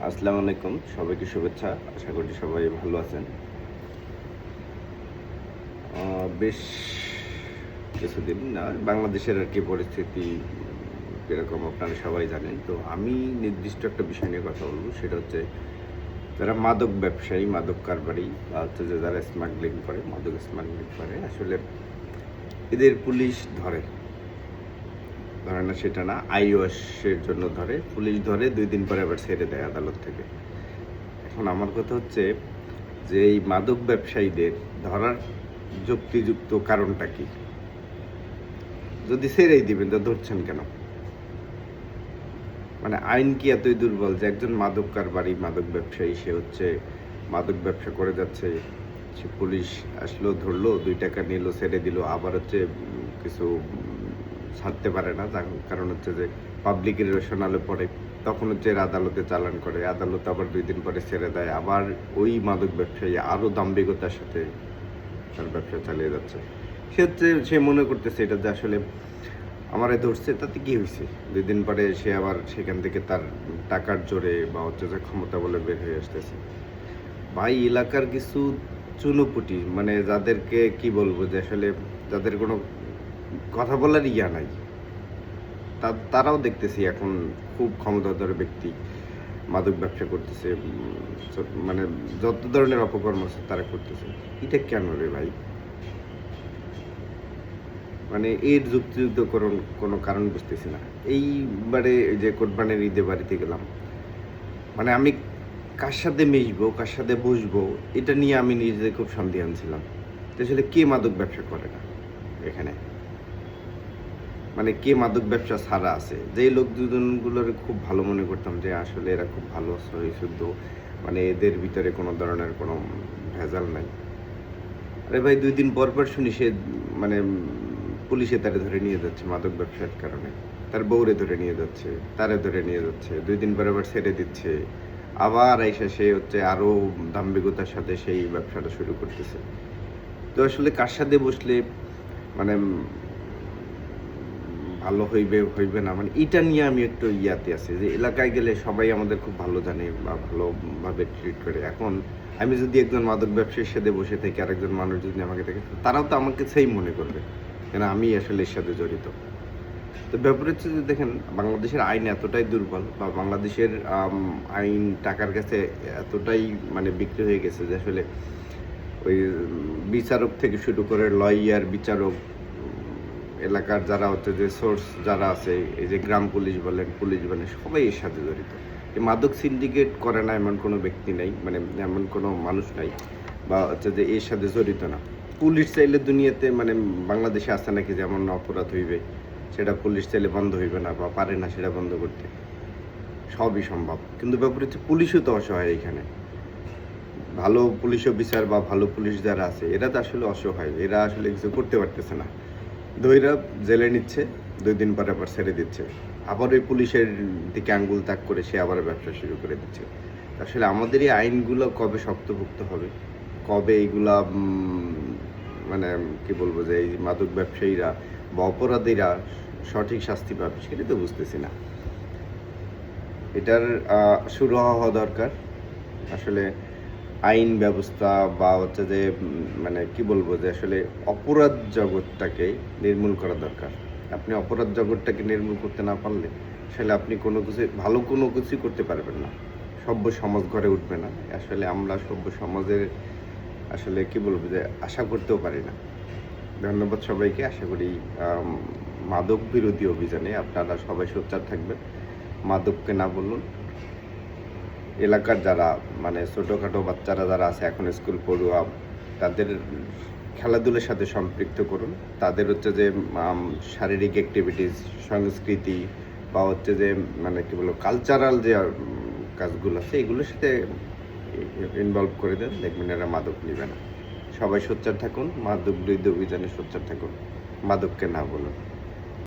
আসসালামু আলাইকুম, সবাইকে শুভেচ্ছা। আশা করি সবাই ভালো আছেন। বেশ কিছুদিন বাংলাদেশের আর কি পরিস্থিতি কীরকম আপনারা সবাই জানেন। তো আমি নির্দিষ্ট একটা বিষয় নিয়ে কথা বলব, সেটা হচ্ছে যারা মাদক ব্যবসায়ী, মাদক কারবারি বা হচ্ছে যে যারা স্মাগলিং করে, মাদক স্মাগলিং করে, আসলে এদের পুলিশ ধরে না সেটা না, আইওয়াসের জন্য ধরে। পুলিশ ধরে 2 দিন পরে আবার ছেড়ে দেয় আদালত থেকে। এখন আমার কথা হচ্ছে যে এই মাদক ব্যবসায়ীদের ধরার যুক্তিযুক্ত কারণটা কি? যদি ছেড়েই দিবেন তো ধরছেন কেন? মানে আইন কি এতই দুর্বল যে একজন মাদক কারবারি, মাদক ব্যবসায়ী, সে হচ্ছে মাদক ব্যবসা করে যাচ্ছে, সে পুলিশ আসলো, ধরলো, 2 টাকা নিল, ছেড়ে দিল, আবার হচ্ছে কিছু ছাড়তে পারে না, যার কারণ হচ্ছে যে পাবলিকের রোশনালে পড়ে, তখন হচ্ছে এর আদালতে চালান করে, আদালত আবার 2 দিন পরে ছেড়ে দেয়, আবার ওই মাদক ব্যবসায়ী আরও দাম্ভিকতার সাথে তার ব্যবসা চালিয়ে যাচ্ছে। সে মনে করতেছে এটা যে আসলে আমারে ধরছে, তাতে কি হয়েছে? 2 দিন পরে সে আবার সেখান থেকে তার টাকার জোরে বা হচ্ছে যে ক্ষমতা বলে বের হয়ে আসতেছে। ভাই, এলাকার কিছু চুনোপুটি, মানে যাদেরকে কি বলবো, যে আসলে যাদের কোনো কথা বলার ইয়া নাই, তারাও দেখতেছি এখন খুব ক্ষমতাধর ব্যক্তি মাদক ব্যবসা করতেছে। মানে যত ধরনের অপকর্ম আছে তারা করতেছে। এটা কেন রে ভাই? মানে এর যুক্তিযুক্তকরণ কোনো কারণ বুঝতেছি না। এইবারে যে কোরবানির ঈদে বাড়িতে গেলাম, মানে আমি কার সাথে মিশবো, কার সাথে বসবো, এটা নিয়ে আমি নিজে খুব সন্দিহান ছিলাম। তো আসলে কে মাদক ব্যবসা করে না এখানে? মানে কে মাদক ব্যবসা ছাড়া আছে? যেই লোকজনগুলোর খুব ভালো মনে করতাম যে আসলে এরা খুব ভালো, সহিশুদ্ধ, মানে এদের ভিতরে কোনো ধরনের কোনো ভেজাল নাই। আরে ভাই, 2 দিন পর শুনি সে মানে পুলিশে তারে ধরে নিয়ে যাচ্ছে মাদক ব্যবসার কারণে। তার বউরে ধরে নিয়ে যাচ্ছে, তারে ধরে নিয়ে যাচ্ছে। 2 দিন পর আবার ছেড়ে দিচ্ছে। আবার আইসা সে হচ্ছে আরো দাম্ভিকতার সাথে সেই ব্যবসাটা শুরু করতেছে। তো আসলে কার সাথে বসলে মানে ভালো হইবে না, মানে এটা নিয়ে আমি একটু ইয়াতে আছি যে এলাকায় গেলে সবাই আমাদের খুব ভালো জানে বা ভালোভাবে ট্রিট করে। এখন আমি যদি একজন মাদক ব্যবসায়ীর সাথে বসে থাকি, আরেকজন মানুষ যদি আমাকে দেখে, তারাও তো আমাকে সেই মনে করবে, কেন আমি আসলে এর সাথে জড়িত। তো ব্যাপার হচ্ছে যে দেখেন, বাংলাদেশের আইন এতটাই দুর্বল, বা বাংলাদেশের আইন টাকার কাছে এতটাই মানে বিক্রি হয়ে গেছে যে আসলে ওই বিচারক থেকে শুরু করে লয়ার, বিচারক, এলাকার যারা হচ্ছে যে সোর্স যারা আছে, এই যে গ্রাম পুলিশ বলেন, সবাই এর সাথে জড়িত। এই মাদক সিন্ডিকেট করে না এমন কোনো ব্যক্তি নাই, মানে এমন কোনো মানুষ নাই বা হচ্ছে যে এর সাথে জড়িত না। পুলিশ চাইলে দুনিয়াতে, মানে বাংলাদেশে আছে নাকি যেমন অপরাধ হইবে সেটা পুলিশ চাইলে বন্ধ হইবে না, বা পারে না সেটা বন্ধ করতে? সবই সম্ভব। কিন্তু ব্যাপার হচ্ছে পুলিশও তো অসহায় এখানে। ভালো পুলিশ অফিসার বা ভালো পুলিশ যারা আছে, এরা তো আসলে অসহায়, এরা আসলে কিছু করতে পারতেছে না। ধইরা জেলে নিচ্ছে, 2 দিন পরে আবার ছেড়ে দিচ্ছে। আবার ওই পুলিশের দিকে আঙ্গুল তাক করে সে আবার ব্যবসা শুরু করে দিচ্ছে। আসলে আমাদের এই আইনগুলো কবে শক্তপোক্ত হবে? কবে এইগুলা মানে কি বলবো, যে এই মাদক ব্যবসায়ীরা বা অপরাধীরা সঠিক শাস্তি পাবে, সেটা তো বুঝতেছি না। এটার শুরু হওয়া দরকার। আসলে আইন ব্যবস্থা বা হচ্ছে যে মানে কি বলবো, যে আসলে অপরাধ জগৎটাকে নির্মূল করা দরকার। আপনি অপরাধ জগৎটাকে নির্মূল করতে না পারলে আসলে আপনি কোনো কিছুই করতে পারবেন না। সভ্য সমাজ গড়ে উঠবে না। আসলে আমরা সভ্য সমাজের আসলে কি বলবো, যে আশা করতেও পারি না। ধন্যবাদ সবাইকে। আশা করি মাদক বিরোধী অভিযানে আপনারা সবাই সোচ্চার থাকবেন। মাদককে না বলুন। এলাকার যারা মানে ছোটোখাটো বাচ্চারা যারা আছে এখন স্কুল পড়ুয়া, তাদের খেলাধুলার সাথে সম্পৃক্ত করুন। তাদের হচ্ছে যে শারীরিক অ্যাক্টিভিটিস, সংস্কৃতি বা হচ্ছে যে মানে কী বলবো, কালচারাল যে কাজগুলো আছে এগুলোর সাথে ইনভলভ করে দেন, দেখবেন এরা মাদক নেবে না। সবাই সোচ্চার থাকুন, মাদক বিরোধী অভিযানে সোচ্চার থাকুন। মাদককে না বলুন।